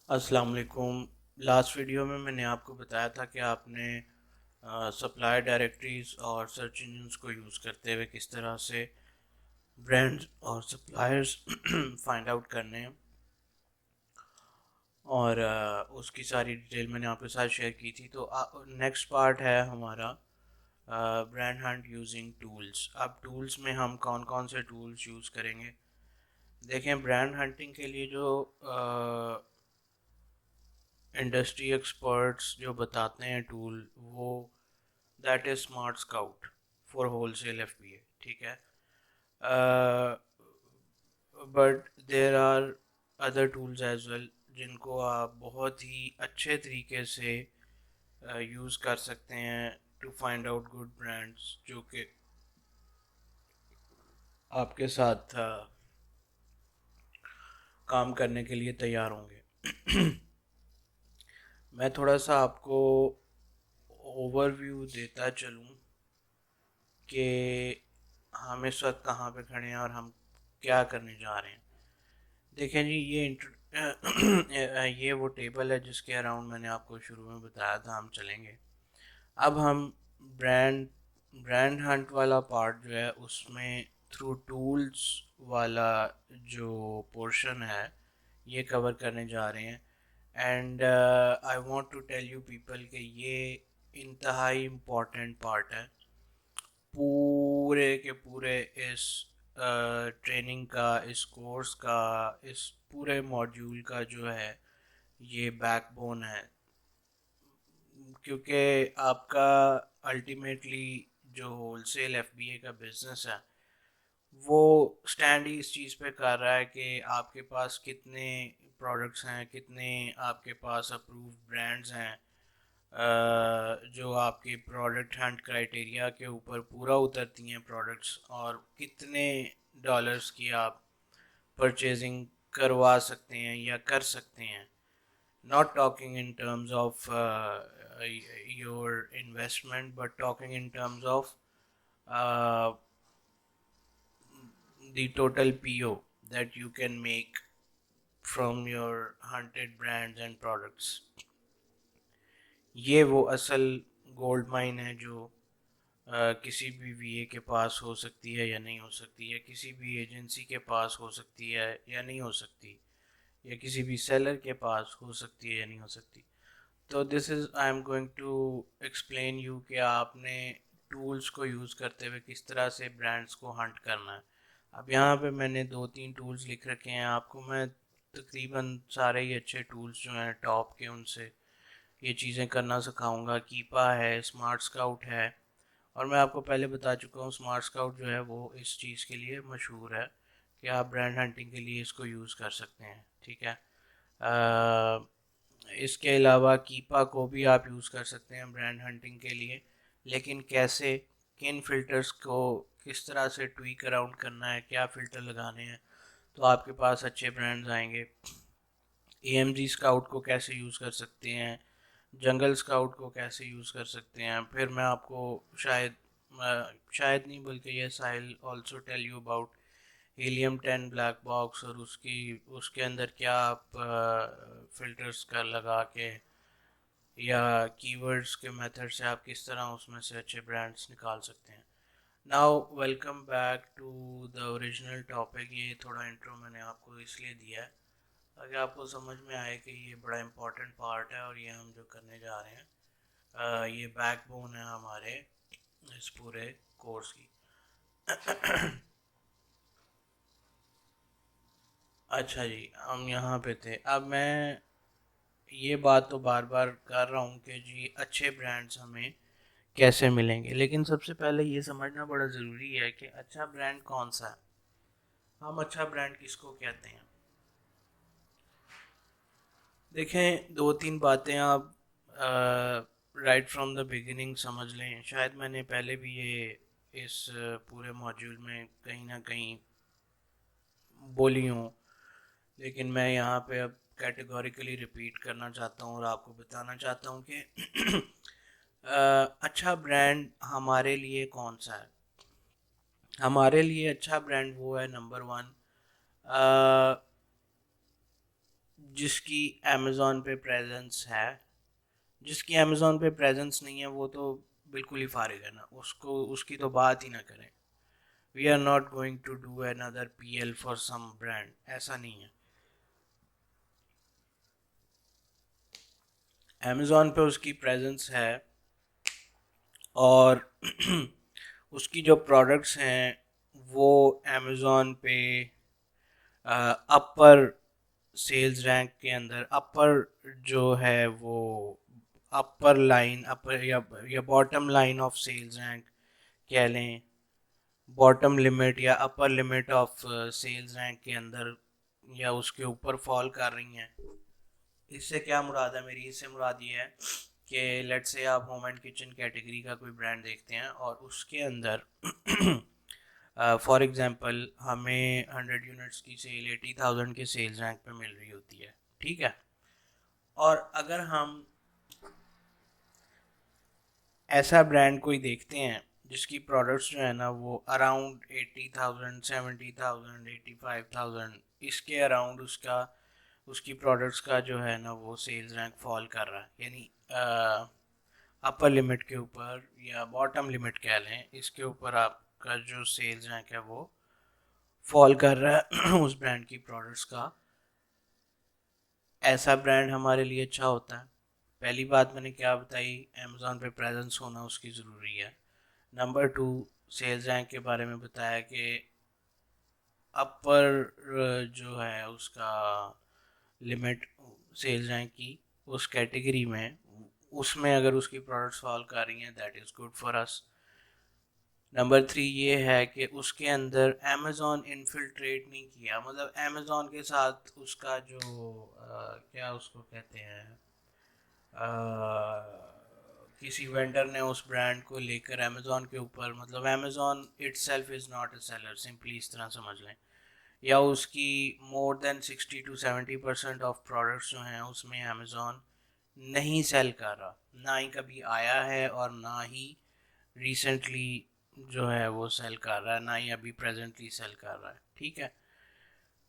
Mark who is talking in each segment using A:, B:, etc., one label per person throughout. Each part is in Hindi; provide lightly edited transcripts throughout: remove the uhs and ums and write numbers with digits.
A: अस्सलाम वालेकुम। लास्ट वीडियो में मैंने आपको बताया था कि आपने सप्लायर डायरेक्टरीज और सर्च इंजन्स को यूज़ करते हुए किस तरह से ब्रांड्स और सप्लायर्स फाइंड आउट करने हैं, और उसकी सारी डिटेल मैंने आपके साथ शेयर की थी। तो नेक्स्ट पार्ट है हमारा ब्रांड हंट यूजिंग टूल्स। अब टूल्स में हम कौन कौन से टूल्स यूज़ करेंगे। देखें, ब्रांड हंटिंग के लिए जो इंडस्ट्री एक्सपर्ट्स जो बताते हैं टूल, वो that is smart scout for wholesale FPA, ठीक है। But there are other tools as well जिनको आप बहुत ही अच्छे तरीके से यूज़ कर सकते हैं to find out good brands जो कि आपके साथ काम करने के लिए तैयार होंगे। मैं थोड़ा सा आपको ओवरव्यू देता चलूँ कि हम इस वक्त कहाँ पे खड़े हैं और हम क्या करने जा रहे हैं। देखें जी, ये वो टेबल है जिसके अराउंड मैंने आपको शुरू में बताया था हम चलेंगे। अब हम ब्रांड ब्रांड हंट वाला पार्ट जो है उसमें थ्रू टूल्स वाला जो पोर्शन है ये कवर करने जा रहे हैं। And I want to tell you people कि ये इंतहाई इम्पोर्टेंट पार्ट है पूरे के पूरे इस ट्रेनिंग का, इस कोर्स का, इस पूरे मॉड्यूल का जो है ये बैकबोन है। क्योंकि आपका अल्टीमेटली जो होलसेल एफबीए का बिजनेस है वो स्टैंड ही इस चीज़ पे कर रहा है कि आपके पास कितने प्रोडक्ट्स हैं, कितने आपके पास अप्रूव्ड ब्रांड्स हैं जो आपके प्रोडक्ट हंट क्राइटेरिया के ऊपर पूरा उतरती हैं प्रोडक्ट्स, और कितने डॉलर्स की आप परचेजिंग करवा सकते हैं या कर सकते हैं। Not talking in terms of your investment, but talking in terms of the total PO that you can make from your hunted brands and products। ये वो असल गोल्ड माइन है जो किसी भी वीए के पास हो सकती है या नहीं हो सकती है, किसी भी एजेंसी के पास हो सकती है या नहीं हो सकती, या किसी भी सेलर के पास हो सकती है या नहीं हो सकती। तो this is I am going to explain you कि आपने टूल्स को यूज़ करते हुए किस तरह से ब्रांड्स को हंट करना है। अब यहाँ पे मैंने दो तीन टूल्स लिख रखे हैं, आपको मैं तकरीबन सारे ही अच्छे टूल्स जो हैं टॉप के उनसे ये चीज़ें करना सिखाऊंगा। कीपा है, स्मार्ट स्काउट है, और मैं आपको पहले बता चुका हूँ स्मार्ट स्काउट जो है वो इस चीज़ के लिए मशहूर है कि आप ब्रांड हंटिंग के लिए इसको यूज़ कर सकते हैं, ठीक है। इसके अलावा कीपा को भी आप यूज़ कर सकते हैं ब्रांड हंटिंग के लिए, लेकिन कैसे, किन फ़िल्टर्स को किस तरह से ट्वीक अराउंड करना है, क्या फ़िल्टर लगाने हैं तो आपके पास अच्छे ब्रांड्स आएंगे। एएमजी स्काउट को कैसे यूज़ कर सकते हैं, जंगल स्काउट को कैसे यूज़ कर सकते हैं। फिर मैं आपको शायद नहीं बल्कि yes I will also tell you about helium 10 black box, और उसके अंदर क्या आप फिल्टर्स का लगा के या कीवर्ड्स के मेथड से आप किस तरह उसमें से अच्छे ब्रांड्स निकाल सकते हैं। Now welcome back to the original topic. ये थोड़ा इंट्रो मैंने आपको इसलिए दिया है ताकि आपको समझ में आए कि ये बड़ा इम्पोर्टेंट पार्ट है और ये हम जो करने जा रहे हैं ये बैकबोन है हमारे इस पूरे कोर्स की। अच्छा जी, हम यहाँ पे थे। अब मैं ये बात तो बार बार कर रहा हूँ कि जी अच्छे ब्रांड्स हमें कैसे मिलेंगे, लेकिन सबसे पहले ये समझना बड़ा ज़रूरी है कि अच्छा ब्रांड कौन सा है, हम अच्छा ब्रांड किसको कहते हैं। देखें, दो तीन बातें आप राइट फ्रॉम द बिगिनिंग समझ लें। शायद मैंने पहले भी ये इस पूरे मॉड्यूल में कहीं ना कहीं बोली हूँ, लेकिन मैं यहाँ पे अब कैटेगोरिकली रिपीट करना चाहता हूँ और आपको बताना चाहता हूँ कि अच्छा ब्रांड हमारे लिए कौन सा है। हमारे लिए अच्छा ब्रांड वो है, नंबर वन, जिसकी अमेज़ॉन पे प्रेजेंस है, जिसकी अमेज़ॉन पे प्रेजेंस नहीं है वो तो बिल्कुल ही फारिग है ना, उसको उसकी तो बात ही ना करें। We are not going to do another PL for some brand, ऐसा नहीं है। अमेज़ॉन पे उसकी प्रेजेंस है और उसकी जो प्रोडक्ट्स हैं वो अमेज़ॉन पे अपर सेल्स रैंक के अंदर, अपर जो है वो अपर लाइन, अपर या bottom line of sales rank कह लें, बॉटम लिमिट या upper limit of sales rank के अंदर या उसके ऊपर फॉल कर रही हैं। इससे क्या मुराद है मेरी? इससे मुराद ये है कि लेट्स से आप होम एंड किचन कैटेगरी का कोई ब्रांड देखते हैं और उसके अंदर फॉर एग्जांपल हमें 100 यूनिट्स की सेल 80,000 के सेल्स रैंक पे मिल रही होती है, ठीक है। और अगर हम ऐसा ब्रांड कोई देखते हैं जिसकी प्रोडक्ट्स जो है ना वो अराउंड 80,000, 70,000, 85,000, इसके अराउंड उसका उसकी प्रोडक्ट्स का जो है ना वो सेल्स रैंक फॉल कर रहा है, यानी अपर लिमिट के ऊपर या बॉटम लिमिट कह लें, इसके ऊपर आपका जो सेल्स रैंक है वो फॉल कर रहा है उस ब्रांड की प्रोडक्ट्स का, ऐसा ब्रांड हमारे लिए अच्छा होता है। पहली बात मैंने क्या बताई, अमेज़ॉन पे प्रेजेंस होना उसकी ज़रूरी है। नंबर 2, सेल्स रैंक के बारे में बताया कि अपर जो है उसका लिमिट सेल्स रैंक की उस कैटेगरी में, उसमें अगर उसकी प्रोडक्ट्स फॉल कर रही हैं that is good for us. Number 3 ये है कि उसके अंदर अमेज़ॉन इनफिल्ट्रेट नहीं किया, मतलब अमेज़ॉन के साथ उसका जो क्या उसको कहते हैं, किसी वेंडर ने उस ब्रांड को लेकर अमेज़ॉन के ऊपर, मतलब Amazon itself is not a seller, simply इस तरह समझ लें, या उसकी more than 60 to 70% of products जो हैं उसमें अमेज़ॉन नहीं सेल कर रहा, ना ही कभी आया है और ना ही रिसेंटली जो है वो सेल कर रहा है, ना ही अभी प्रेजेंटली सेल कर रहा है, ठीक है।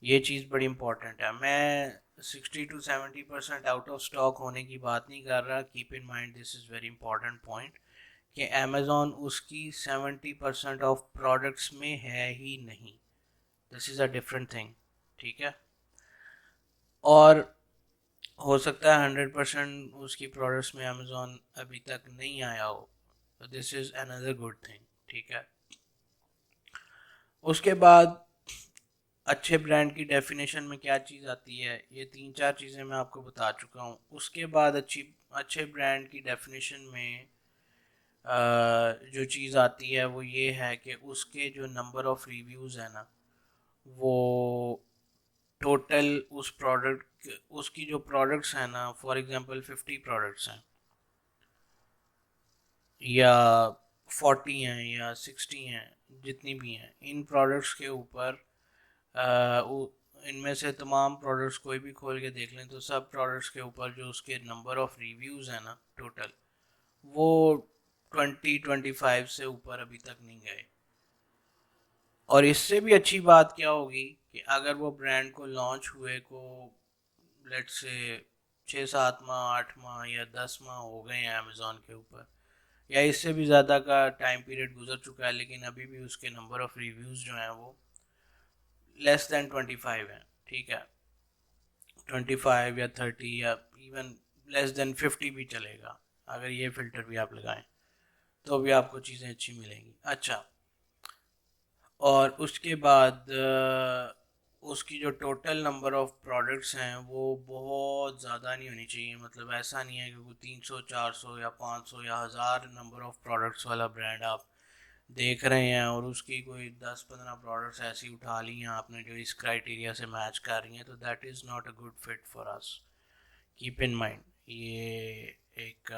A: ये चीज़ बड़ी इंपॉर्टेंट है। मैं 60 to 70% आउट ऑफ स्टॉक होने की बात नहीं कर रहा, keep in mind this is very important point कि अमेज़ॉन उसकी 70% ऑफ प्रोडक्ट्स में है ही नहीं, this is a different thing, ठीक है। और हो सकता है 100% उसकी प्रोडक्ट्स में अमेज़ॉन अभी तक नहीं आया हो, तो this is another good thing, ठीक है। उसके बाद अच्छे ब्रांड की डेफिनेशन में क्या चीज़ आती है, ये 3-4 चीज़ें मैं आपको बता चुका हूँ। उसके बाद अच्छे ब्रांड की डेफिनेशन में जो चीज़ आती है वो ये है कि उसके जो नंबर ऑफ़ रिव्यूज़ है ना वो टोटल उस प्रोडक्ट, उसकी जो प्रोडक्ट्स हैं ना, फॉर एग्जांपल 50 प्रोडक्ट्स हैं या 40 हैं या 60 हैं, जितनी भी हैं, इन प्रोडक्ट्स के ऊपर इनमें से तमाम प्रोडक्ट्स कोई भी खोल के देख लें तो सब प्रोडक्ट्स के ऊपर जो उसके नंबर ऑफ़ रिव्यूज़ हैं ना टोटल, वो 20-25 से ऊपर अभी तक नहीं गए। और इससे भी अच्छी बात क्या होगी कि अगर वो ब्रांड को लॉन्च हुए को लेट्स से 6-7 माह, 8 माह या 10 माह हो गए हैं अमेज़ॉन के ऊपर, या इससे भी ज़्यादा का टाइम पीरियड गुजर चुका है, लेकिन अभी भी उसके नंबर ऑफ़ रिव्यूज़ जो हैं वो लेस दैन 25 हैं, ठीक है। 25 या 30 या इवन लेस देन 50 भी चलेगा, अगर ये फ़िल्टर भी आप लगाएं तो भी आपको चीज़ें अच्छी मिलेंगी। अच्छा, और उसके बाद उसकी जो टोटल नंबर ऑफ़ प्रोडक्ट्स हैं वो बहुत ज़्यादा नहीं होनी चाहिए, मतलब ऐसा नहीं है कि कोई 300, 400 या 500 या 1000 नंबर ऑफ़ प्रोडक्ट्स वाला ब्रांड आप देख रहे हैं और उसकी कोई 10-15 प्रोडक्ट्स ऐसी उठा ली हैं आपने जो इस क्राइटेरिया से मैच कर रही हैं, तो that is not a good fit for us. Keep in mind, ये एक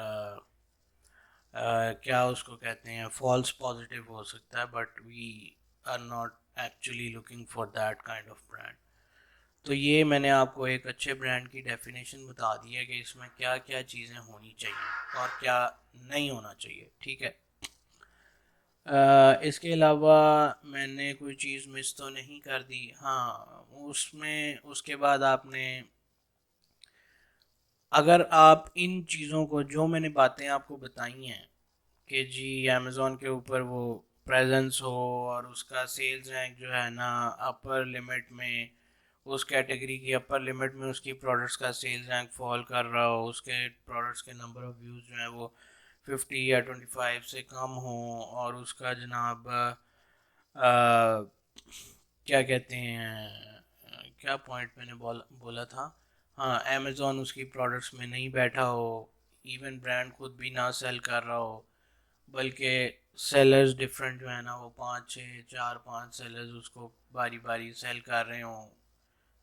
A: क्या उसको कहते हैं, फॉल्स पॉजिटिव हो सकता है, but we are not actually looking for that kind of brand. तो ये मैंने आपको एक अच्छे ब्रांड की डेफिनेशन बता दी है कि इसमें क्या क्या चीज़ें होनी चाहिए और क्या नहीं होना चाहिए, ठीक है। इसके अलावा मैंने कोई चीज़ मिस तो नहीं कर दी? हाँ, उसमें उसके बाद आपने अगर आप इन चीज़ों को, जो मैंने बातें आपको बताई हैं कि जी अमेज़ोन के ऊपर वो प्रेजेंस हो और उसका सेल्स रैंक जो है ना अपर लिमिट में, उस कैटेगरी की अपर लिमिट में उसकी प्रोडक्ट्स का सेल्स रैंक फॉल कर रहा हो, उसके प्रोडक्ट्स के नंबर ऑफ़ व्यूज़ जो है वो 50 या 25 से कम हो, और उसका जनाब क्या कहते हैं, क्या पॉइंट मैंने बोला था, हाँ अमेज़ॉन उसकी प्रोडक्ट्स में नहीं बैठा हो, इवन ब्रांड खुद भी ना सेल कर रहा हो, बल्कि सेलर्स डिफरेंट जो है ना वो पाँच छः चार पांच सेलर्स उसको बारी बारी सेल कर रहे हों,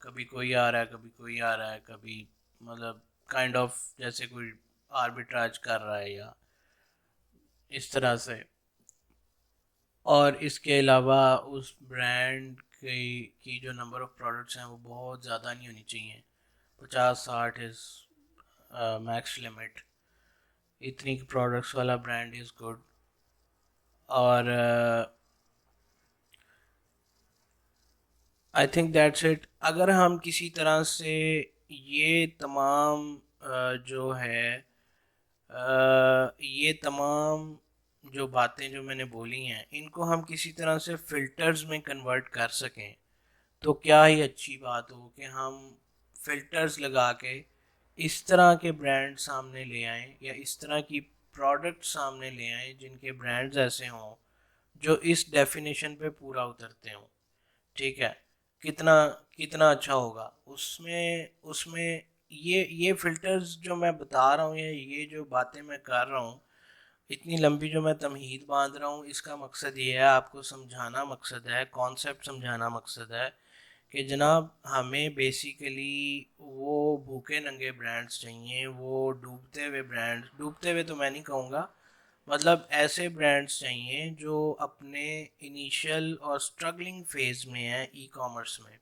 A: कभी कोई आ रहा है कभी कोई आ रहा है, कभी मतलब काइंड ऑफ जैसे कोई आर्बिट्राज कर रहा है या इस तरह से। और इसके अलावा उस ब्रांड की जो नंबर ऑफ़ प्रोडक्ट्स हैं वो बहुत ज़्यादा नहीं होनी चाहिए, 50-60 इज़ मैक्स लिमिट, इतनी प्रोडक्ट्स वाला ब्रांड इज़ गुड। और आई थिंक दैट्स इट। अगर हम किसी तरह से ये तमाम जो है ये तमाम जो बातें जो मैंने बोली हैं इनको हम किसी तरह से फ़िल्टर्स में कन्वर्ट कर सकें तो क्या ही अच्छी बात हो कि हम फ़िल्टर्स लगा के इस तरह के ब्रांड सामने ले आएं या इस तरह की प्रोडक्ट सामने ले आएं जिनके ब्रांड्स ऐसे हों जो इस डेफिनेशन पे पूरा उतरते हों। ठीक है, कितना कितना अच्छा होगा उसमें उसमें ये फ़िल्टर्स जो मैं बता रहा हूँ या ये जो बातें मैं कर रहा हूँ, इतनी लंबी जो मैं तमहीद बांध रहा हूँ, इसका मकसद ये है, आपको समझाना मकसद है, कॉन्सेप्ट समझाना मकसद है कि जनाब हमें बेसिकली वो भूखे नंगे ब्रांड्स चाहिए, वो डूबते हुए तो मैं नहीं कहूँगा, मतलब ऐसे ब्रांड्स चाहिए जो अपने इनिशियल और स्ट्रगलिंग फेज में है ई कॉमर्स में,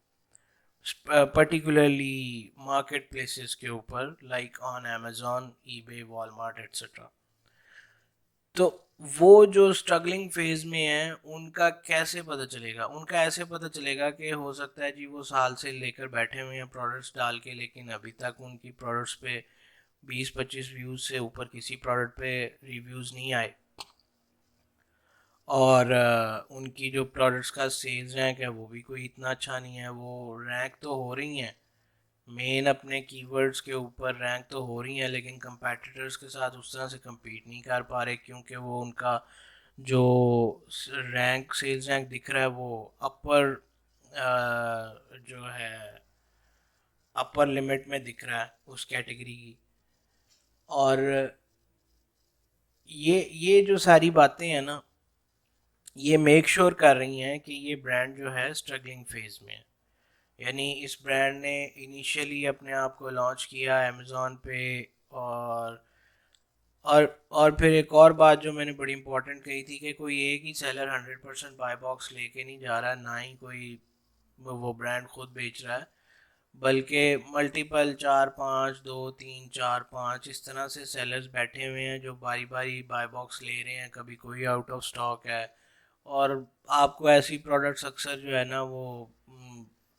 A: पर्टिकुलरली मार्केट प्लेसेस के ऊपर like on Amazon, eBay, Walmart etcetera. तो वो जो स्ट्रगलिंग फेज में है उनका कैसे पता चलेगा, उनका ऐसे पता चलेगा कि हो सकता है जी वो साल से लेकर बैठे हुए हैं प्रोडक्ट्स डाल के, लेकिन अभी तक उनकी प्रोडक्ट्स पे 20-25 व्यूज़ से ऊपर किसी प्रोडक्ट पे रिव्यूज़ नहीं आए, और उनकी जो प्रोडक्ट्स का सेल्स रैंक है वो भी कोई इतना अच्छा नहीं है, वो रैंक तो हो रही हैं मेन अपने कीवर्ड्स के ऊपर, रैंक तो हो रही हैं लेकिन कंपेटिटर्स के साथ उस तरह से compete नहीं कर पा रहे, क्योंकि वो उनका जो रैंक सेल्स रैंक दिख रहा है वो अपर जो है अपर लिमिट में दिख रहा है उस कैटेगरी की। और ये जो सारी बातें हैं ना ये मेक श्योर कर रही हैं कि ये ब्रांड जो है स्ट्रगलिंग फेज में है, यानी इस ब्रांड ने इनिशियली अपने आप को लॉन्च किया अमेज़ॉन पे, और और फिर एक और बात जो मैंने बड़ी इंपॉर्टेंट कही थी कि कोई एक ही सेलर 100% बाय बॉक्स लेके नहीं जा रहा, ना ही कोई वो ब्रांड खुद बेच रहा है, बल्कि मल्टीपल 4-5 2-3 4-5 इस तरह से सेलर्स बैठे हुए हैं जो बारी बारी बाय बॉक्स ले रहे हैं, कभी कोई आउट ऑफ स्टॉक है। और आपको ऐसी प्रोडक्ट्स अक्सर जो है ना वो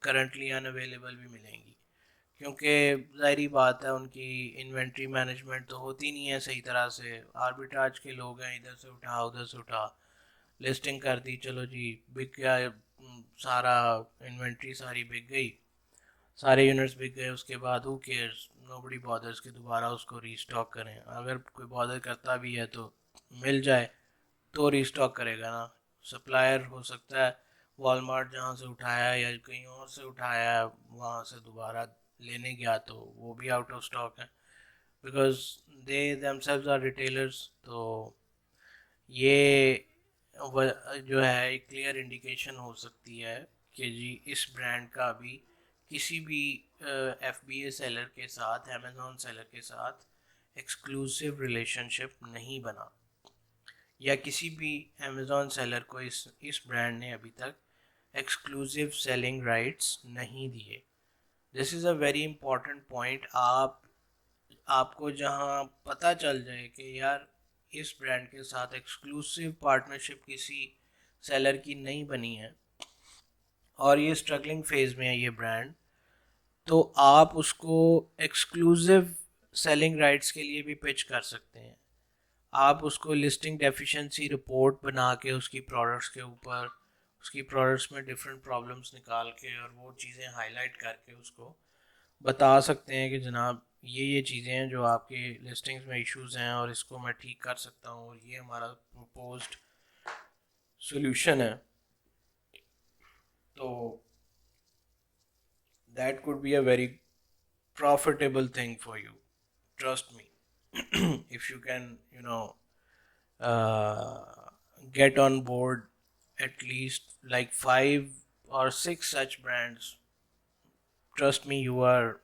A: करंटली अनअवेलेबल भी मिलेंगी, क्योंकि ज़ाहिरी बात है उनकी इन्वेंट्री मैनेजमेंट तो होती नहीं है सही तरह से, आर्बिट्राज के लोग हैं, इधर से उठा उधर से उठा, लिस्टिंग कर दी, चलो जी बिक गया, सारा इन्वेंट्री सारी बिक गई, सारे यूनिट्स बिक गए, उसके बाद हु केयर्स, नोबडी बॉदर्स कि दोबारा उसको रीस्टॉक करें, अगर कोई बॉदर करता भी है तो मिल जाए तो रीस्टॉक करेगा ना, सप्लायर हो सकता है वॉलमार्ट जहाँ से उठाया है या कहीं और से उठाया है वहाँ से दोबारा लेने गया तो वो भी आउट ऑफ स्टॉक है, because they themselves are retailers. तो ये जो है एक क्लियर इंडिकेशन हो सकती है कि जी इस ब्रांड का अभी किसी भी FBA सेलर के साथ, अमेज़ॉन सेलर के साथ एक्सक्लूसिव रिलेशनशिप नहीं बना, या किसी भी अमेज़ॉन सेलर को इस ब्रांड ने अभी तक एक्सक्लूसिव सेलिंग राइट्स नहीं दिए। This is a very important point. आपको जहां पता चल जाए कि यार इस ब्रांड के साथ एक्सक्लूसिव पार्टनरशिप किसी सेलर की नहीं बनी है और ये स्ट्रगलिंग फेज में है ये ब्रांड, तो आप उसको एक्सक्लूसिव सेलिंग राइट्स के लिए भी पिच कर सकते हैं। आप उसको लिस्टिंग डेफिशिएंसी रिपोर्ट बना के उसकी प्रोडक्ट्स के ऊपर, उसकी प्रोडक्ट्स में डिफरेंट प्रॉब्लम्स निकाल के और वो चीज़ें हाईलाइट करके उसको बता सकते हैं कि जनाब ये चीज़ें हैं जो आपकी लिस्टिंग्स में इश्यूज हैं और इसको मैं ठीक कर सकता हूँ और ये हमारा प्रपोज्ड सोल्यूशन है। तो that could be a very profitable thing for you, trust me. If you can, uh, get on board at least like 5 or 6 such brands, trust me, you are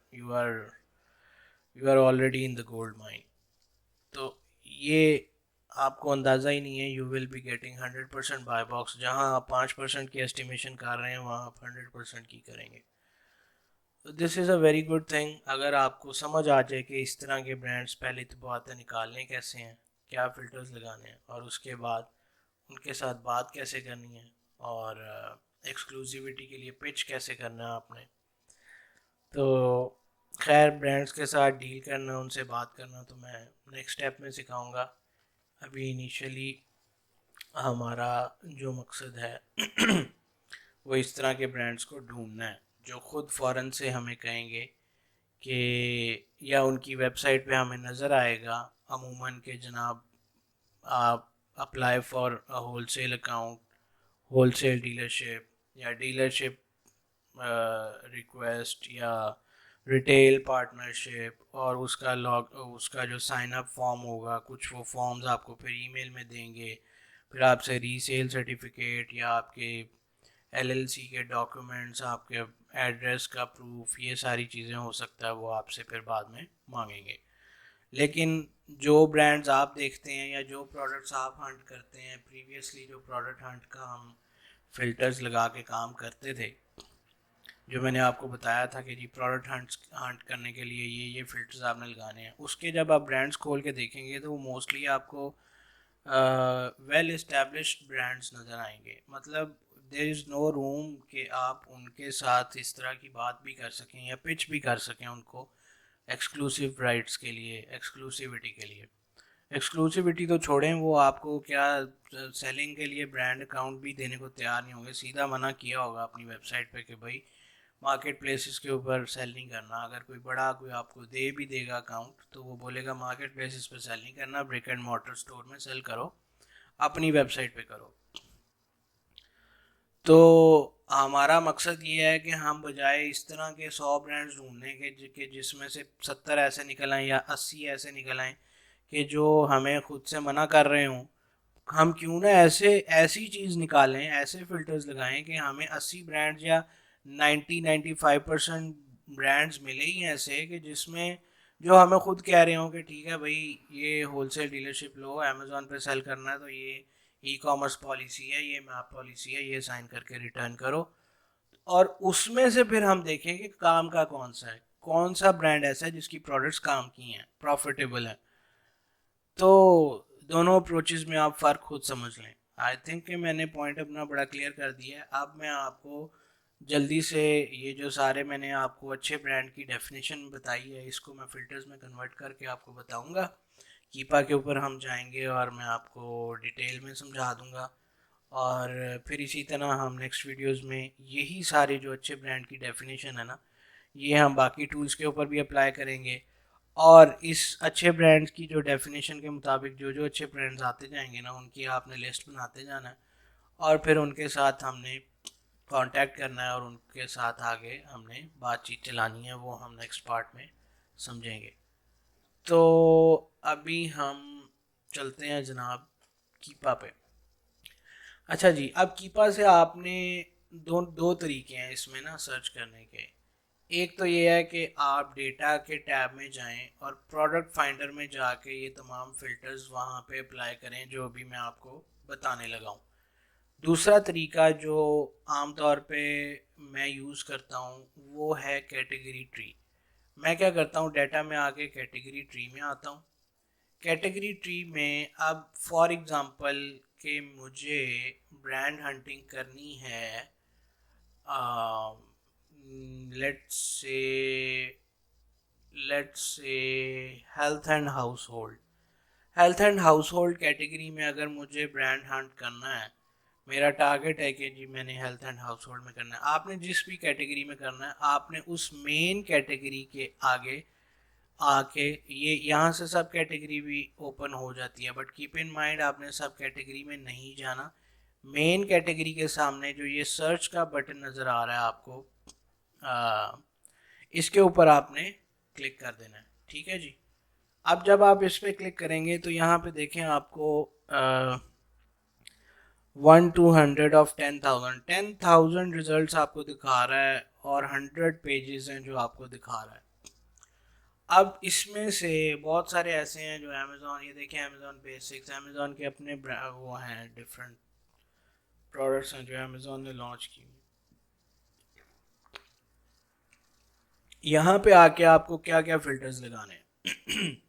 A: already in the gold mine. तो ये आपको अंदाज़ा ही नहीं है, you will be getting 100% buy box. जहाँ आप 5% की एस्टिमेशन कर रहे हैं वहाँ आप 100% की करेंगे। तो this is a very good thing. अगर आपको समझ आ जाए कि इस तरह के ब्रांड्स, पहले तो बात है निकालने कैसे हैं, क्या फ़िल्टर्स लगाने हैं, और उसके बाद उनके साथ बात कैसे करनी है, और एक्सक्लूसिविटी के लिए पिच कैसे करना है आपने। तो खैर, ब्रांड्स के साथ डील करना, उनसे बात करना तो मैं नेक्स्ट स्टेप में सिखाऊंगा। अभी इनिशियली हमारा जो मकसद है वो इस तरह के ब्रांड्स को ढूंढना है जो ख़ुद फ़ौरन से हमें कहेंगे कि, या उनकी वेबसाइट पे हमें नज़र आएगा अमूमन के जनाब आप apply for a wholesale account, wholesale dealership या डीलरशिप रिक्वेस्ट या रिटेल पार्टनरशिप, और उसका जो साइन अप फॉर्म होगा, कुछ वो फॉर्म्स आपको फिर ईमेल में देंगे। फिर आपसे रीसेल सर्टिफिकेट या आपके एलएलसी के डॉक्यूमेंट्स, आपके एड्रेस का प्रूफ, ये सारी चीज़ें हो सकता है वो आपसे फिर बाद में मांगेंगे। लेकिन जो ब्रांड्स आप देखते हैं या जो प्रोडक्ट्स आप हंट करते हैं, प्रीवियसली जो प्रोडक्ट हंट का हम फ़िल्टर्स लगा के काम करते थे, जो मैंने आपको बताया था कि जी प्रोडक्ट हंट करने के लिए ये फ़िल्टर्स आपने लगाने हैं, उसके जब आप ब्रांड्स खोल के देखेंगे तो वो मोस्टली आपको वेल इस्टेब्लिश्ड ब्रांड्स नज़र आएंगे। मतलब देयर इज़ नो रूम कि आप उनके साथ इस तरह की बात भी कर सकें या पिच भी कर सकें उनको एक्सक्लूसिव राइट्स के लिए, एक्सक्लूसिविटी के लिए। एक्सक्लूसिविटी तो छोड़ें, वो आपको क्या सेलिंग के लिए ब्रांड अकाउंट भी देने को तैयार नहीं होंगे। सीधा मना किया होगा अपनी वेबसाइट पे कि भाई मार्केट प्लेसेस के ऊपर सेल नहीं करना। अगर कोई आपको दे भी देगा अकाउंट तो वो बोलेगा मार्केट प्लेसेस पे सेल नहीं करना, ब्रिक एंड मॉर्टर स्टोर में सेल करो, अपनी वेबसाइट पे करो। तो हमारा मकसद ये है कि हम बजाय इस तरह के 100 ब्रांड्स ढूंढने के जिसमें से 70 ऐसे निकल आएँ या 80 ऐसे निकल आएँ कि जो हमें खुद से मना कर रहे हों, हम क्यों ना ऐसी चीज़ निकालें, ऐसे फ़िल्टर्स लगाएं कि हमें 80 ब्रांड्स या 90-95% ब्रांड्स मिले ही ऐसे कि जिसमें जो हमें खुद कह रहे हो कि ठीक है भाई, ये होलसेल डीलरशिप लो, अमेज़ॉन पे सेल करना है तो ये ई कॉमर्स पॉलिसी है, ये मैप पॉलिसी है, ये साइन करके रिटर्न करो। और उसमें से फिर हम देखें कि काम का कौन सा है, कौन सा ब्रांड ऐसा है जिसकी प्रोडक्ट्स काम की हैं, प्रॉफिटेबल है। तो दोनों अप्रोचेज़ में आप फ़र्क खुद समझ लें। आई थिंक कि मैंने पॉइंट अपना बड़ा क्लियर कर दिया है। अब मैं आपको जल्दी से ये जो सारे मैंने आपको अच्छे ब्रांड की डेफिनेशन बताई है, इसको मैं फ़िल्टर्स में कन्वर्ट करके आपको बताऊंगा। कीपा के ऊपर हम जाएंगे और मैं आपको डिटेल में समझा दूंगा। और फिर इसी तरह हम नेक्स्ट वीडियोस में यही सारे जो अच्छे ब्रांड की डेफिनेशन है ना, ये हम बाकी टूल्स के ऊपर भी अप्लाई करेंगे। और इस अच्छे ब्रांड्स की जो डेफिनेशन के मुताबिक जो जो अच्छे ब्रांड्स आते जाएंगे ना, उनकी आपने लिस्ट बनाते जाना है और फिर उनके साथ हमने कांटेक्ट करना है और उनके साथ आगे हमने बातचीत चलानी है। वो हम नेक्स्ट पार्ट में समझेंगे। तो अभी हम चलते हैं जनाब कीपा पे। अच्छा जी, अब कीपा से आपने दो दो तरीके हैं इसमें ना सर्च करने के। एक तो ये है कि आप डेटा के टैब में जाएं और प्रोडक्ट फाइंडर में जाके ये तमाम फ़िल्टर्स वहाँ पे अप्लाई करें जो अभी मैं आपको बताने लगा हूँ। दूसरा तरीका जो आम तौर पे मैं यूज़ करता हूँ वो है कैटेगरी ट्री। मैं क्या करता हूँ, डाटा में आके कैटेगरी ट्री में आता हूँ। कैटेगरी ट्री में अब फॉर एग्ज़ाम्पल कि मुझे ब्रांड हंटिंग करनी है, let's say let's say health and house hold. Health and house hold category में अगर मुझे ब्रांड हंट करना है, मेरा टारगेट है कि जी मैंने हेल्थ एंड हाउस होल्ड में करना है। आपने जिस भी कैटेगरी में करना है, आपने उस मेन कैटेगरी के आगे आके, ये यहाँ से सब कैटेगरी भी ओपन हो जाती है, बट कीप इन माइंड आपने सब कैटेगरी में नहीं जाना। मेन कैटेगरी के सामने जो ये सर्च का बटन नज़र आ रहा है आपको, आ, इसके ऊपर आपने क्लिक कर देना है। ठीक है जी। अब जब आप इस पर क्लिक करेंगे तो यहाँ पे देखें आपको 1 to 100 ऑफ 10,000 रिजल्ट आपको दिखा रहा है, और 100 पेजेस हैं जो आपको दिखा रहा है। अब इसमें से बहुत सारे ऐसे हैं जो अमेज़ॉन, ये देखें अमेज़ॉन बेसिक्स, अमेज़ॉन के अपने वो हैं, डिफरेंट प्रोडक्ट्स हैं जो अमेज़ॉन ने लॉन्च की। यहाँ पे आके आपको क्या क्या फ़िल्टर्स लगाने हैं।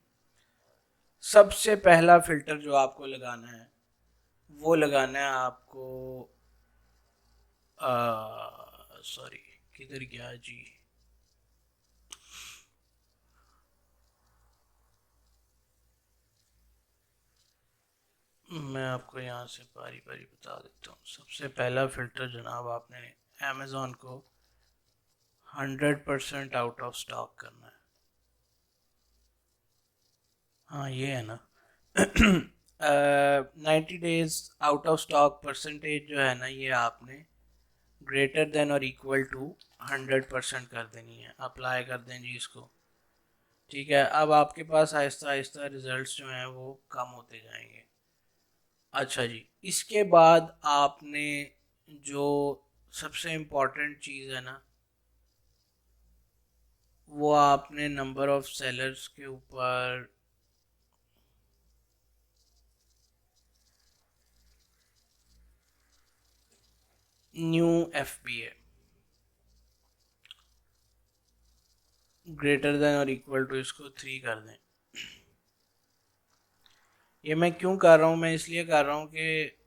A: सबसे पहला फ़िल्टर जो आपको लगाना है वो लगाना है आपको, सॉरी किधर गया जी, मैं आपको यहाँ से बारी बारी बता देता हूँ। सबसे पहला फ़िल्टर जनाब, आपने अमेज़ॉन को 100% आउट ऑफ स्टॉक करना है। हाँ ये है ना। 90 days out of stock percentage जो है ना, ये आपने ग्रेटर देन और इक्वल टू 100% कर देनी है। अप्लाई कर दें जी इसको। ठीक है, अब आपके पास आहिस्ता आहिस्ता रिजल्ट्स जो हैं वो कम होते जाएंगे। अच्छा जी, इसके बाद आपने जो सबसे इम्पोर्टेंट चीज़ है ना, वो आपने नंबर ऑफ सेलर्स के ऊपर न्यू FBA ग्रेटर देन और इक्वल टू, इसको 3 कर दें। ये मैं क्यों कर रहा हूँ, मैं इसलिए कर रहा हूँ कि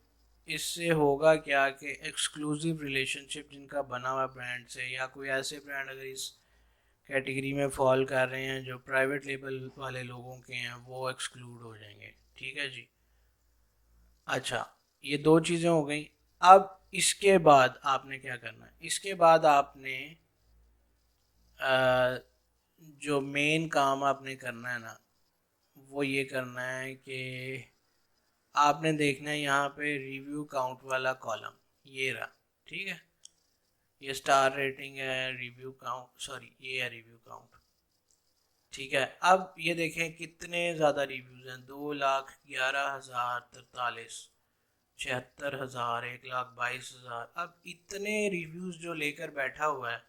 A: इससे होगा क्या कि एक्सक्लूसिव रिलेशनशिप जिनका बना हुआ ब्रांड से, या कोई ऐसे ब्रांड अगर इस कैटेगरी में फॉल कर रहे हैं जो प्राइवेट लेबल वाले लोगों के हैं, वो एक्सक्लूड हो जाएंगे। ठीक है जी। अच्छा, ये दो चीज़ें हो गई। अब इसके बाद आपने क्या करना है, इसके बाद आपने जो मेन काम आपने करना है ना, वो ये करना है कि आपने देखना है यहाँ पे रिव्यू काउंट वाला कॉलम, ये रहा। ठीक है, ये स्टार रेटिंग है, रिव्यू काउंट, सॉरी ये है रिव्यू काउंट। ठीक है, अब ये देखें कितने ज़्यादा रिव्यूज़ हैं, 2,11,043, 76,000, 1,22,000। अब इतने रिव्यूज़ जो लेकर बैठा हुआ है,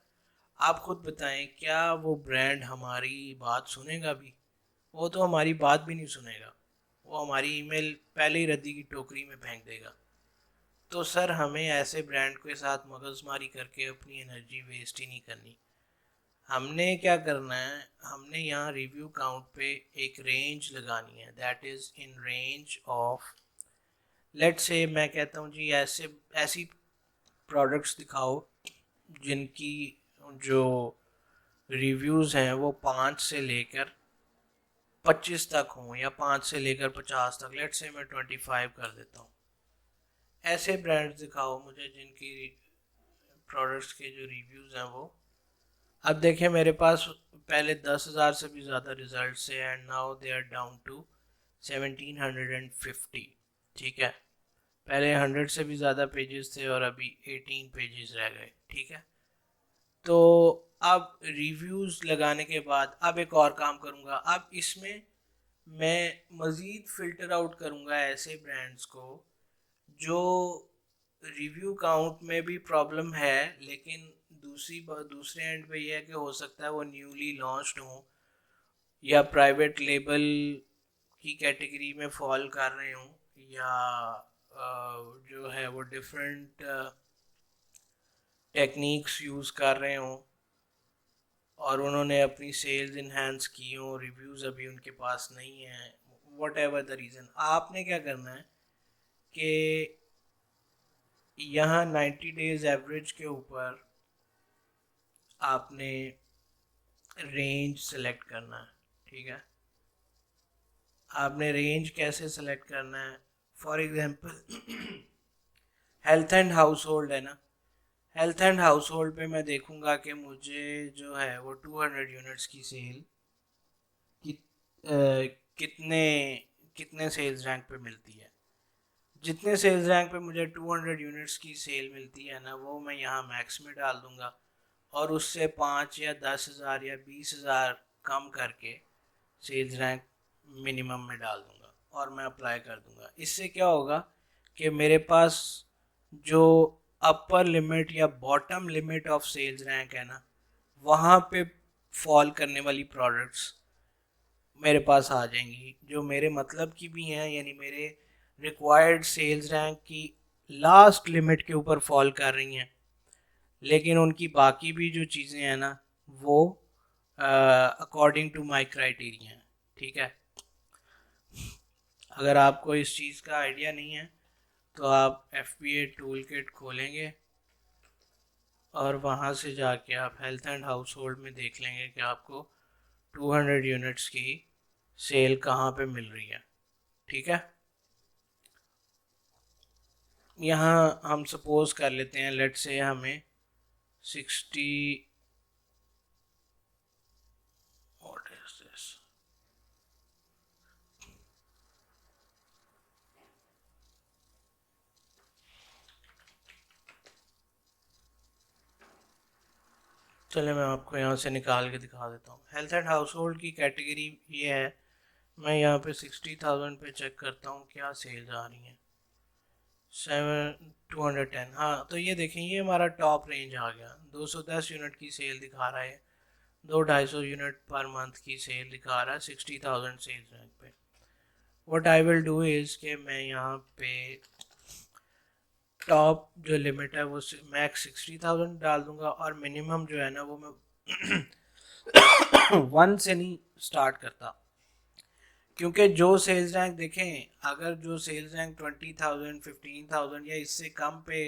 A: आप खुद बताएं क्या वो ब्रांड हमारी बात सुनेगा भी? वो तो हमारी बात भी नहीं सुनेगा, वो हमारी ईमेल पहले ही रद्दी की टोकरी में फेंक देगा। तो सर हमें ऐसे ब्रांड के साथ मगजमारी करके अपनी एनर्जी वेस्ट ही नहीं करनी। हमने क्या करना है, हमने यहाँ रिव्यू काउंट पे एक रेंज लगानी है, that is in range of, let's say मैं कहता हूँ जी ऐसे ऐसी प्रोडक्ट्स दिखाओ जिनकी जो रिव्यूज़ हैं वो 5 से लेकर 25 तक हों, या 5 से लेकर 50 तक। लेट्स से मैं 25 कर देता हूँ। ऐसे ब्रांड्स दिखाओ मुझे जिनकी प्रोडक्ट्स के जो रिव्यूज़ हैं वो, अब देखें मेरे पास पहले 10,000 से भी ज़्यादा रिजल्ट है, and now they are down to 1750। ठीक है, पहले 100 से भी ज़्यादा पेजेस थे और अभी 18 पेजेस रह गए। ठीक है, तो अब रिव्यूज़ लगाने के बाद अब एक और काम करूँगा। अब इसमें मैं मज़ीद फ़िल्टर आउट करूँगा ऐसे ब्रांड्स को जो रिव्यू काउंट में भी प्रॉब्लम है, लेकिन दूसरे एंड पे ये है कि हो सकता है वो न्यूली लॉन्च्ड हो, या प्राइवेट लेबल की कैटेगरी में फॉल कर रहे हों, या जो है वो डिफरेंट टेक्निक्स यूज़ कर रहे हों, और उन्होंने अपनी सेल्स इन्हांस की हों, रिव्यूज़ अभी उनके पास नहीं हैं, वट एवर द रीज़न। आपने क्या करना है कि यहाँ 90 डेज़ एवरेज के ऊपर आपने रेंज सेलेक्ट करना है। ठीक है, आपने रेंज कैसे सेलेक्ट करना है? For example health and house hold है ना, हेल्थ एंड हाउस होल्ड पे मैं देखूंगा कि मुझे जो है वो 200 यूनिट्स की सेल कि, कितने कितने सेल्स रैंक पे मिलती है। जितने सेल्स रैंक पे मुझे 200 यूनिट्स की सेल मिलती है ना, वो मैं यहाँ मैक्स में डाल दूंगा और उससे 5 या 10,000 या 20,000 कम करके सेल्स रैंक मिनिमम में डाल दूंगा और मैं अप्लाई कर दूंगा। इससे क्या होगा कि मेरे पास जो अपर लिमिट या bottom limit of sales rank है ना, वहाँ पे फॉल करने वाली प्रोडक्ट्स मेरे पास आ जाएंगी, जो मेरे मतलब की भी हैं, यानी मेरे रिक्वायर्ड सेल्स रैंक की लास्ट लिमिट के ऊपर फॉल कर रही हैं, लेकिन उनकी बाकी भी जो चीज़ें हैं ना, वो अकॉर्डिंग टू माई क्राइटेरिया हैं। ठीक है, अगर आपको इस चीज़ का आइडिया नहीं है तो आप FBA टूल किट खोलेंगे और वहाँ से जाके आप हेल्थ एंड हाउस होल्ड में देख लेंगे कि आपको 200 यूनिट्स की सेल कहाँ पे मिल रही है। ठीक है, यहाँ हम सपोज कर लेते हैं, लेट से हमें 60, व्हाट इज दिस, चले मैं आपको यहाँ से निकाल के दिखा देता हूँ। हेल्थ एंड हाउस होल्ड की कैटेगरी ये है, मैं यहाँ पे 60,000 पे चेक करता हूँ क्या सेल्स आ रही हैं। 210, हाँ, तो ये देखें, ये हमारा टॉप रेंज आ गया। 210 यूनिट की सेल दिखा रहा है, 200-250 यूनिट पर मंथ की सेल दिखा रहा है 60,000 सेल्स रैंक पे। What I will do is कि मैं यहाँ पे टॉप जो लिमिट है वो मैक्स 60,000 डाल दूंगा और मिनिमम जो है ना वो मैं 1 से नहीं स्टार्ट करता, क्योंकि जो सेल्स रैंक देखें, अगर जो सेल्स रैंक 20,000 15,000 या इससे कम पे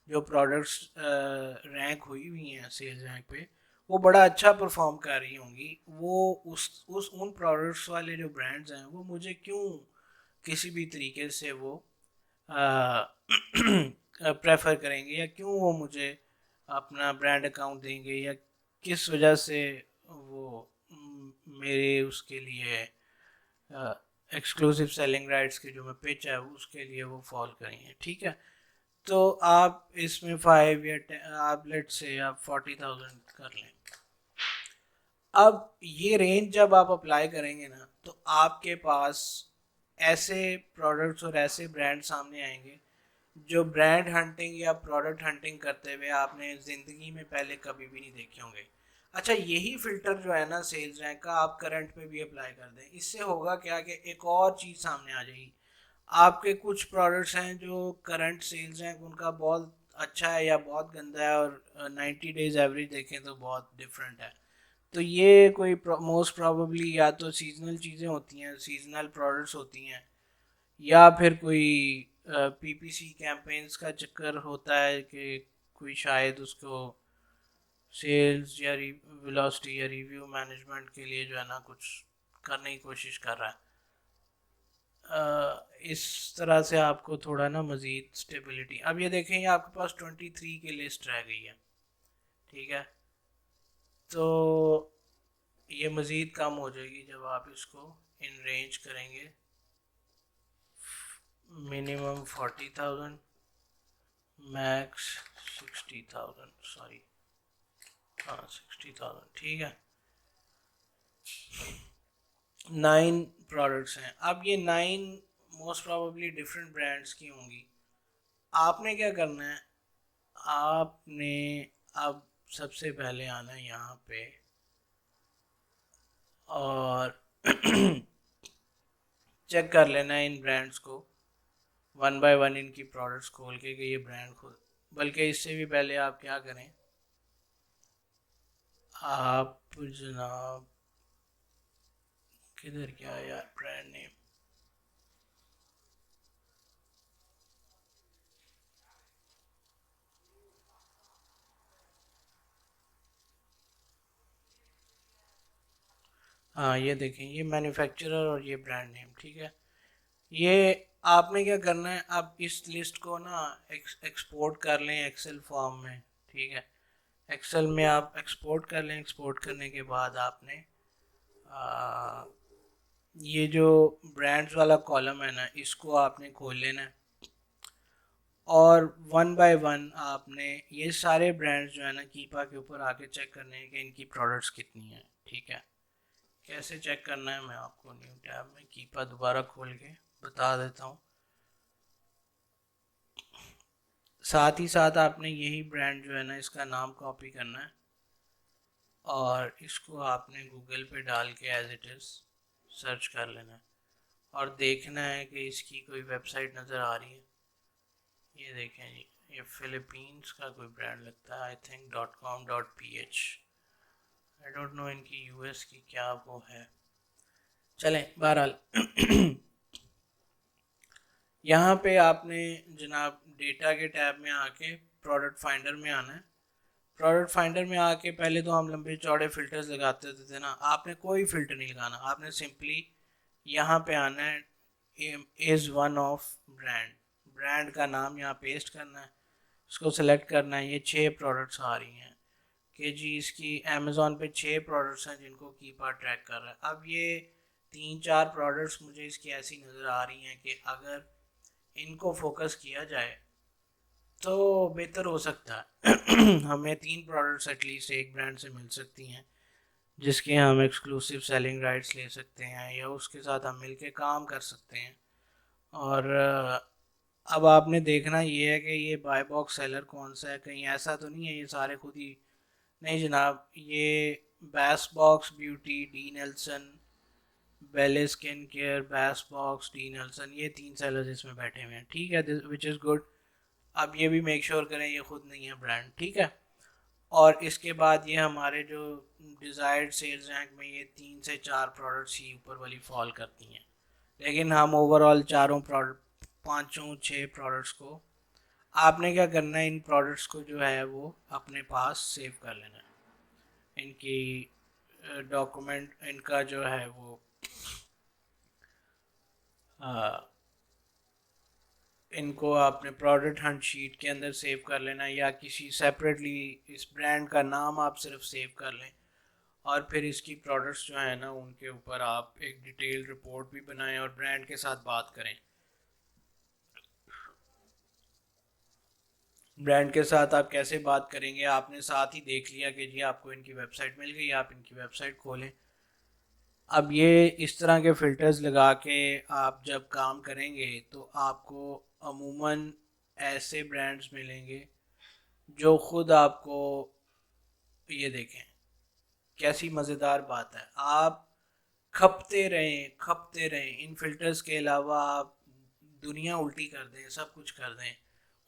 A: जो प्रोडक्ट्स रैंक हुई हुई हैं सेल्स रैंक पे, वो बड़ा अच्छा परफॉर्म कर रही होंगी, वो उस उन प्रोडक्ट्स वाले जो ब्रांड्स हैं वो मुझे क्यों किसी भी तरीके से वो प्रेफर करेंगे, या क्यों वो मुझे अपना ब्रांड अकाउंट देंगे, या किस वजह से वो मेरे उसके लिए एक्सक्लूसिव सेलिंग राइट्स की जो मैं पिच है उसके लिए वो फॉल करेंगे। ठीक है, तो आप इसमें 5 या 10, आप लेट से आप 40,000 कर लें। अब ये रेंज जब आप अप्लाई करेंगे ना, तो आपके पास ऐसे प्रोडक्ट्स और ऐसे ब्रांड सामने आएंगे जो ब्रांड हंटिंग या प्रोडक्ट हंटिंग करते हुए आपने ज़िंदगी में पहले कभी भी नहीं देखे होंगे। अच्छा, यही फ़िल्टर जो है ना सेल्स रैंक का, आप करंट पे भी अप्लाई कर दें, इससे होगा क्या कि एक और चीज़ सामने आ जाएगी। आपके कुछ प्रोडक्ट्स हैं जो करंट सेल्स रैंक उनका बहुत अच्छा है या बहुत गंदा है, और 90 डेज एवरेज देखें तो बहुत डिफरेंट है। तो ये कोई मोस्ट प्रोबेबली या तो सीजनल चीज़ें होती हैं, सीजनल प्रोडक्ट्स होती हैं, या फिर कोई PPC कैंपेन्स का चक्कर होता है कि कोई शायद उसको सेल्स या वेलोसिटी या रिव्यू मैनेजमेंट के लिए जो है ना कुछ करने की कोशिश कर रहा है। इस तरह से आपको थोड़ा ना मज़ीद स्टेबिलिटी, अब ये देखें, ये आपके पास 23 की लिस्ट रह गई है। ठीक है, तो ये मज़ीद कम हो जाएगी जब आप इसको इन रेंज करेंगे। मिनिमम 40,000, मैक्स 60,000, सॉरी, हाँ 60,000। ठीक है, 9 प्रोडक्ट्स हैं। अब ये 9 मोस्ट प्रोबेबली डिफरेंट ब्रांड्स की होंगी। आपने क्या करना है, आपने अब सबसे पहले आना है यहाँ पे और चेक कर लेना है इन ब्रांड्स को, वन बाय वन इनकी प्रोडक्ट्स खोल के कि ये ब्रांड खुद, बल्कि इससे भी पहले आप क्या करें, आप जनाब, किधर क्या यार ब्रांड नेम, हाँ ये देखें, ये मैन्युफैक्चरर और ये ब्रांड नेम, ठीक है। ये आपने क्या करना है, आप इस लिस्ट को ना एक्सपोर्ट कर लें एक्सेल फॉर्म में, ठीक है। एक्सेल में आप एक्सपोर्ट कर लें। एक्सपोर्ट करने के बाद आपने आ, ये जो ब्रांड्स वाला कॉलम है ना, इसको आपने खोल लेना है और वन बाय वन आपने ये सारे ब्रांड्स जो है ना कीपा के ऊपर आके चेक करने हैं कि इनकी प्रोडक्ट्स कितनी हैं, ठीक है। कैसे चेक करना है मैं आपको न्यू टैब में कीपा दोबारा खोल के बता देता हूँ। साथ ही साथ आपने यही ब्रांड जो है ना, इसका नाम कॉपी करना है और इसको आपने गूगल पे डाल के एज इट इज़ सर्च कर लेना है और देखना है कि इसकी कोई वेबसाइट नज़र आ रही है। ये देखें जी, ये फिलीपींस का कोई ब्रांड लगता है, I think .com.ph। I don't no इनकी यूएस की क्या वो है। चलें बहरहाल यहाँ पे आपने जनाब डेटा के टैब में आके प्रोडक्ट फाइंडर में आना है। प्रोडक्ट फाइंडर में आके पहले तो हम लंबे चौड़े फिल्टर्स लगाते थे ना, आपने कोई फ़िल्टर नहीं लगाना। आपने सिंपली यहाँ पे आना है, is one of brand, brand का नाम यहाँ पेस्ट करना है, उसको सेलेक्ट करना है। ये 6 प्रोडक्ट्स आ रही हैं कि जी इसकी अमेज़ॉन पे 6 प्रोडक्ट्स हैं जिनको कीपर ट्रैक कर रहा है। अब ये 3-4 प्रोडक्ट्स मुझे इसकी ऐसी नज़र आ रही हैं कि अगर इनको फोकस किया जाए तो बेहतर हो सकता है। हमें 3 प्रोडक्ट्स एटलीस्ट एक ब्रांड से मिल सकती हैं जिसके हम एक्सक्लूसिव सेलिंग राइट्स ले सकते हैं या उसके साथ हम मिलके काम कर सकते हैं। और अब आपने देखना ये है कि ये बाय बॉक्स सेलर कौन सा है, कहीं ऐसा तो नहीं है ये सारे खुद ही। नहीं जनाब, ये बैस बॉक्स ब्यूटी, डी नेल्सन, बेले स्किन केयर, बैस बॉक्स, डी नेल्सन, ये 3 सेलर्स इसमें बैठे हुए हैं, ठीक है, विच इज़ गुड। अब ये भी मेक श्योर करें ये खुद नहीं है ब्रांड, ठीक है। और इसके बाद ये हमारे जो डिज़ायर्ड सेल्स रैंक में ये 3 से 4 प्रोडक्ट्स ही ऊपर वाली फॉल करती हैं, लेकिन हम ओवरऑल चारों प्रोडक्ट, 5-6 प्रोडक्ट्स को, आपने क्या करना है, इन प्रोडक्ट्स को जो है वो अपने पास सेव कर लेना है। इनकी डॉक्यूमेंट, इनका जो है वो इनको आपने प्रोडक्ट हंट शीट के अंदर सेव कर लेना या किसी सेपरेटली इस ब्रांड का नाम आप सिर्फ सेव कर लें और फिर इसकी प्रोडक्ट्स जो है ना उनके ऊपर आप एक डिटेल रिपोर्ट भी बनाएं और ब्रांड के साथ बात करें। ब्रांड के साथ आप कैसे बात करेंगे, आपने साथ ही देख लिया कि जी आपको इनकी वेबसाइट मिल गई, आप इनकी वेबसाइट खोलें। अब ये इस तरह के फ़िल्टर्स लगा के आप जब काम करेंगे तो आपको अमूमन ऐसे ब्रांड्स मिलेंगे जो ख़ुद आपको, ये देखें कैसी मज़ेदार बात है, आप खपते रहें इन फ़िल्टर्स के अलावा आप दुनिया उल्टी कर दें, सब कुछ कर दें,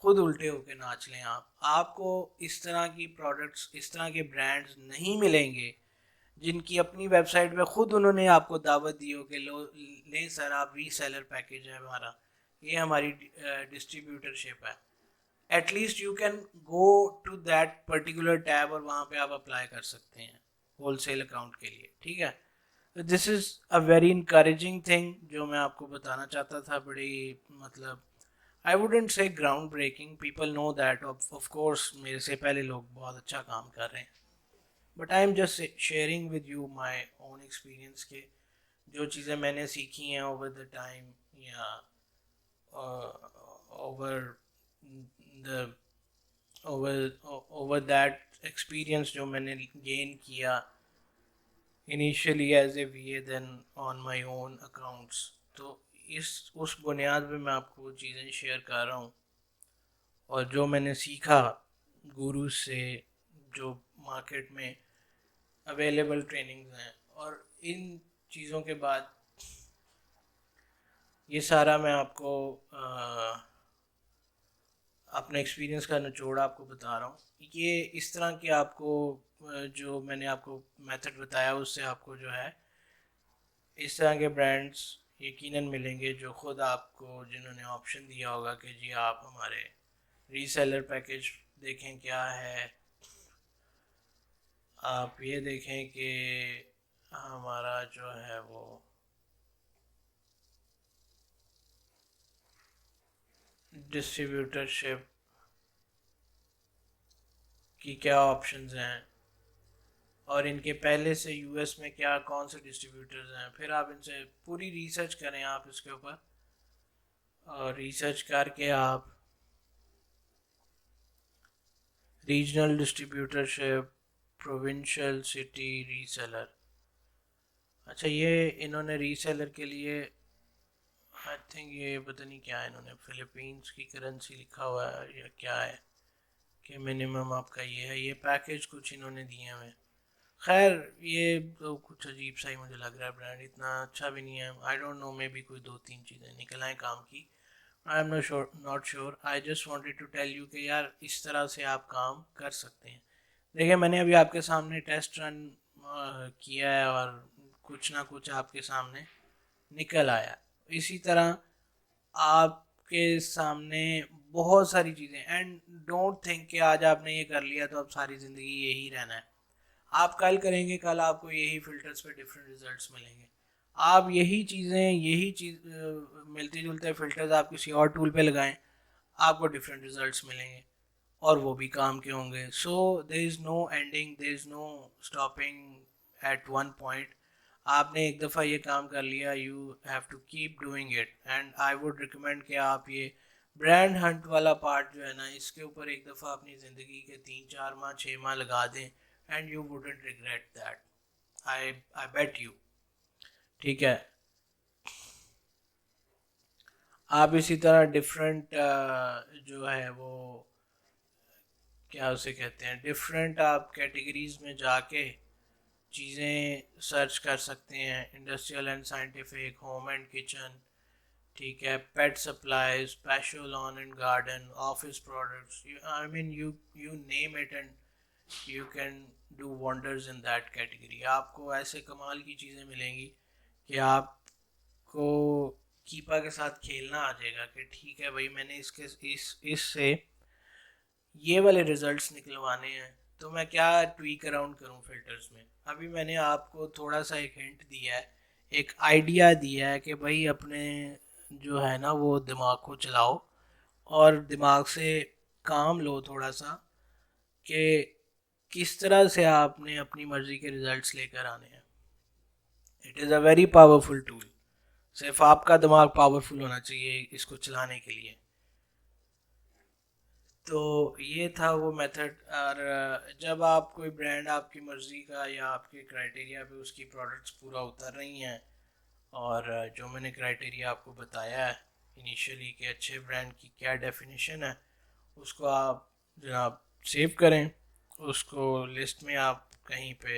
A: खुद उल्टे होके नाच लें। आप आपको इस तरह की प्रोडक्ट्स, इस तरह के ब्रांड्स नहीं मिलेंगे जिनकी अपनी वेबसाइट पे खुद उन्होंने आपको दावत दी हो कि लो लें सर, आप रीसेलर पैकेज है हमारा, ये हमारी डिस्ट्रीब्यूटरशिप है। At least you can go to that particular tab और वहाँ पे आप अप्लाई कर सकते हैं होलसेल अकाउंट के लिए, ठीक है। This is a very encouraging thing जो मैं आपको बताना चाहता था। बड़ी मतलब I wouldn't say ground breaking, people know that, of course मेरे से पहले लोग बहुत अच्छा काम कर रहे हैं, but I am just sharing with you my own experience के जो चीज़ें मैंने सीखी हैं ओवर द टाइम या over the over that experience जो मैंने गेन किया initially as a V, then on my own accounts. तो इस उस बुनियाद पे मैं आपको वो चीज़ें शेयर कर रहा हूँ और जो मैंने सीखा गुरु से, जो मार्केट में अवेलेबल ट्रेनिंग्स हैं, और इन चीज़ों के बाद ये सारा मैं आपको अपने एक्सपीरियंस का निचोड़ आपको बता रहा हूँ। ये इस तरह की आपको जो मैंने आपको मेथड बताया उससे आपको जो है इस तरह के ब्रांड्स यकीनन मिलेंगे जो ख़ुद आपको, जिन्होंने ऑप्शन दिया होगा कि जी आप हमारे रीसेलर पैकेज देखें क्या है, आप ये देखें कि हमारा जो है वो डिस्ट्रीब्यूटरशिप की क्या ऑप्शंस हैं और इनके पहले से यूएस में क्या कौन से डिस्ट्रीब्यूटर्स हैं, फिर आप इनसे पूरी रिसर्च करें आप इसके ऊपर, और रिसर्च करके आप regional distributorship, provincial, city, reseller. अच्छा, ये इन्होंने रीसेलर के लिए आई थिंक ये पता नहीं क्या है, इन्होंने फिलीपींस की करेंसी लिखा हुआ है या क्या है कि मिनिमम आपका ये है, ये पैकेज कुछ इन्होंने दिए हुए हैं। खैर ये तो कुछ अजीब सा ही मुझे लग रहा है, ब्रांड इतना अच्छा भी नहीं है। I don't know, maybe कोई दो तीन चीज़ें निकल आए काम की। I am not sure. I just wanted to tell you कि यार इस तरह से आप काम कर सकते हैं। देखिए, मैंने अभी आपके सामने टेस्ट रन किया है और कुछ ना कुछ आपके सामने निकल आया। इसी तरह आपके सामने बहुत सारी चीज़ें, एंड डोंट थिंक कि आज आपने ये कर लिया तो अब सारी ज़िंदगी यही रहना है। आप कल करेंगे, कल आपको यही फ़िल्टर्स पे डिफरेंट रिजल्ट्स मिलेंगे। आप यही चीज़ें, यही चीज़ मिलते जुलते फ़िल्टर्स आप किसी और टूल पे लगाएं, आपको डिफरेंट रिजल्ट्स मिलेंगे और वो भी काम के होंगे। So there is no ending, there is no stopping at one point. आपने एक दफ़ा ये काम कर लिया, you have to keep doing it. And I would recommend कि आप ये ब्रांड हंट वाला पार्ट जो है ना, इसके ऊपर एक दफ़ा अपनी ज़िंदगी के 3 4 माह 6 माह लगा दें, and you wouldn't regret that. I bet you. ठीक है। आप इसी तरह डिफरेंट जो है वो क्या उसे कहते हैं, डिफरेंट आप कैटेगरीज में जाके चीज़ें सर्च कर सकते हैं। Industrial and scientific, home and kitchen, ठीक है, pet supply, special lawn and garden, office products, I mean you name it and you can do wonders in that category. आपको ऐसे कमाल की चीज़ें मिलेंगी कि आपको कीपा के साथ खेलना आ जाएगा कि ठीक है भाई, मैंने इससे ये वाले रिजल्ट्स निकलवाने हैं, तो मैं क्या ट्वीक अराउंड करूं फिल्टर्स में। अभी मैंने आपको थोड़ा सा एक हिंट दिया है, एक आइडिया दिया है कि भाई अपने जो है ना वो दिमाग को चलाओ और दिमाग से काम लो थोड़ा सा, कि किस तरह से आपने अपनी मर्ज़ी के रिजल्ट्स लेकर आने हैं। It is a very powerful tool. सिर्फ आपका दिमाग पावरफुल होना चाहिए इसको चलाने के लिए। तो ये था वो मेथड। और जब आप कोई ब्रांड आपकी मर्ज़ी का या आपके क्राइटेरिया पे उसकी प्रोडक्ट्स पूरा उतर रही हैं, और जो मैंने क्राइटेरिया आपको बताया है इनिशियली कि अच्छे ब्रांड की क्या डेफिनेशन है, उसको आप जनाब सेव करें। उसको लिस्ट में आप कहीं पे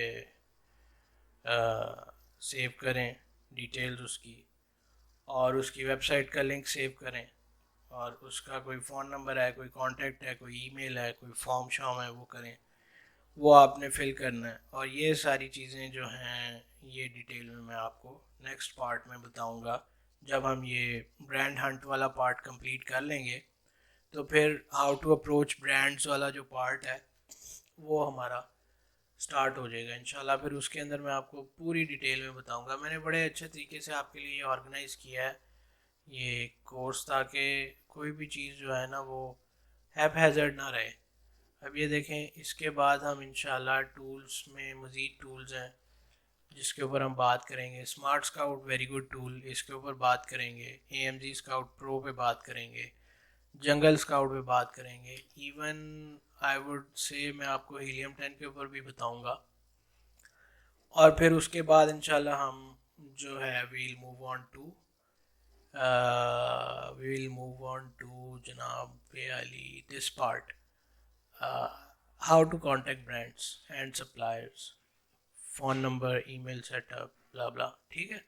A: सेव करें डिटेल्स उसकी, और उसकी वेबसाइट का लिंक सेव करें, और उसका कोई फ़ोन नंबर है, कोई कांटेक्ट है, कोई ईमेल है, कोई फॉर्म शॉर्म है, वो करें। वो आपने फिल करना है। और ये सारी चीज़ें जो हैं ये डिटेल में मैं आपको नेक्स्ट पार्ट में बताऊंगा। जब हम ये ब्रांड हंट वाला पार्ट कंप्लीट कर लेंगे तो फिर हाउ टू अप्रोच ब्रांड्स वाला जो पार्ट है वो हमारा स्टार्ट हो जाएगा इंशाल्लाह। फिर उसके अंदर मैं आपको पूरी डिटेल में बताऊंगा। मैंने बड़े अच्छे तरीके से आपके लिए ऑर्गेनाइज़ किया है ये कोर्स, ताकि कोई भी चीज़ जो है ना वो हैप हैज़र्ड ना रहे। अब ये देखें, इसके बाद हम इंशाल्लाह टूल्स में मज़ीद टूल्स हैं जिसके ऊपर हम बात करेंगे। Smart scout very good tool, इसके ऊपर बात करेंगे। AMG स्काउट प्रो पे बात करेंगे। जंगल स्काउट पे बात करेंगे। इवन आई वुड से मैं आपको हीलियम 10 के ऊपर भी बताऊंगा। और फिर उसके बाद इंशाल्लाह हम जो है we'll move on to जनाब पे Ali this part, uh, how to contact brands and suppliers, phone number, email setup, blah blah. ठीक है।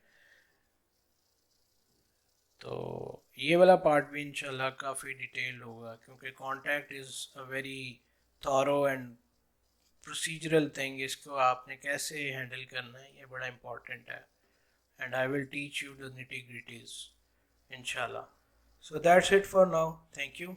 A: तो ये वाला पार्ट भी इंशाल्लाह काफ़ी डिटेल्ड होगा, क्योंकि contact is a very thorough and procedural thing. इसको आपने कैसे हैंडल करना है ये बड़ा इम्पोर्टेंट है, and I will teach you the nitty gritties इंशाल्लाह। So that's it for now. Thank you.